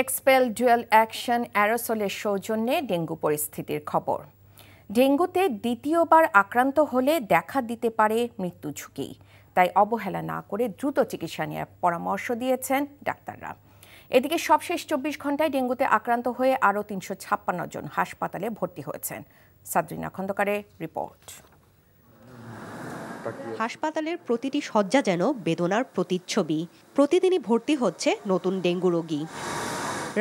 Expel dual action অ্যারোসলের সৌজন্যে dengue পরিস্থিতির খবর। ডেঙ্গুতে দ্বিতীয়বার আক্রান্ত হলে দেখা দিতে পারে মৃত্যু ঝুঁকি, তাই অবহেলা না করে দ্রুত চিকিৎসা নেওয়ার পরামর্শ দিয়েছেন ডাক্তাররা। এদিকে সবশেষ 24 ঘন্টায় ডেঙ্গুতে আক্রান্ত হয়ে আরও 356 জন হাসপাতালে ভর্তি হয়েছেন। সাদরিনা খন্দকারের রিপোর্ট। হাসপাতালের প্রতিটি শয্যা যেন বেদনার প্রতিচ্ছবি। প্রতিদিনই ভর্তি হচ্ছে নতুন ডেঙ্গু রোগী।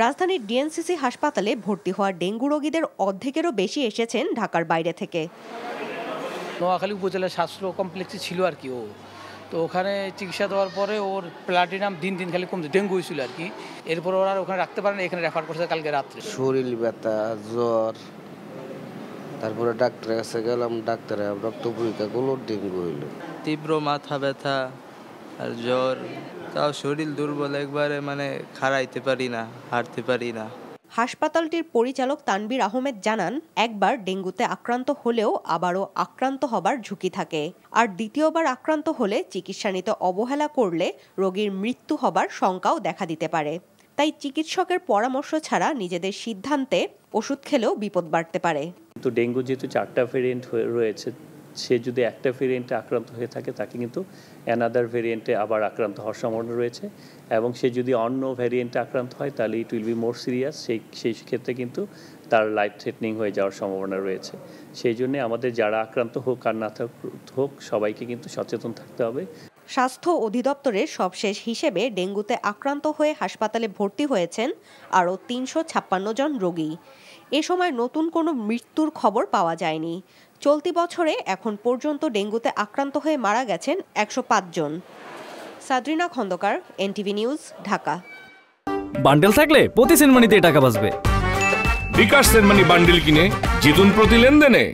রাজধানীর ডিএনসিসি হাসপাতালে ভর্তি হওয়া ডেঙ্গু রোগীদের অর্ধেকেরও বেশি এসেছেন ঢাকার বাইরে থেকে। নোয়াখালী উপজেলার স্বাস্থ্য কমপ্লেক্সে ছিল আর কি, তো ওখানে চিকিৎসা দেওয়ার পরে ওর প্লাটিনাম দিন দিন খালি কমছে, ডেঙ্গু হয়েছিল আর কি। এরপর ওরা ওখানে রাখতে পারেন, এখানে রেফার করছে কালকে রাত্রে। শরীর ব্যথা, জ্বর, তারপরে ডাক্তারের কাছে গেলাম, ডাক্তারে রক্ত পরীক্ষা করলো, ডেঙ্গু হইলো। তীব্র মাথা ব্যথা আর জ্বর, তাও শরীর দুর্বল, একবারে মানে খাড়াইতে পারি না, হাঁটতে পারি না। হাসপাতালটির পরিচালক তানবীর আহমেদ জানান, একবার ডেঙ্গুতে আক্রান্ত হলেও আবারও আক্রান্ত হবার ঝুঁকি থাকে, আর দ্বিতীয়বার আক্রান্ত হলে চিকিৎসা নিতে অবহেলা করলে রোগীর মৃত্যু হবার শঙ্কাও দেখা দিতে পারে। তাই চিকিৎসকের পরামর্শ ছাড়া নিজেদের সিদ্ধান্তে ওষুধ খেলেও বিপদ বাড়তে পারে। তো ডেঙ্গু যেহেতু 4টা ভেরিয়েন্ট রয়েছে, সে যদি একটা ভেরিয়েন্টে আক্রান্ত হয়ে থাকে তাকে কিন্তু অ্যানাদার ভেরিয়েন্টে আবার আক্রান্ত হওয়ার সম্ভাবনা রয়েছে, এবং সে যদি অন্য ভেরিয়েন্টে আক্রান্ত হয় তাহলে it will be more serious. সেই ক্ষেত্রে কিন্তু তার লাইফ থ্রেটনিং হয়ে যাওয়ার সম্ভাবনা রয়েছে। সেই জন্য আমাদের যারা আক্রান্ত হোক আর না হোক, সবাইকে কিন্তু সচেতন থাকতে হবে। স্বাস্থ্য অধিদপ্তরের সবশেষ হিসেবে ডেঙ্গুতে আক্রান্ত হয়ে হাসপাতালে ভর্তি হয়েছেন আরও 356 জন রোগী। এ সময় নতুন কোনো মৃত্যুর খবর পাওয়া যায়নি। চলতি বছরে এখন পর্যন্ত ডেঙ্গুতে আক্রান্ত হয়ে মারা গেছেন 105 জন। Sadrina Khandakar, NTV news, Dhaka. Bundle থাকলে প্রতি সেনমানিতে টাকা বাঁচবে। বিকাশ সেনমানি বান্ডেল কিনে জিতুন প্রতি লেনদেনে।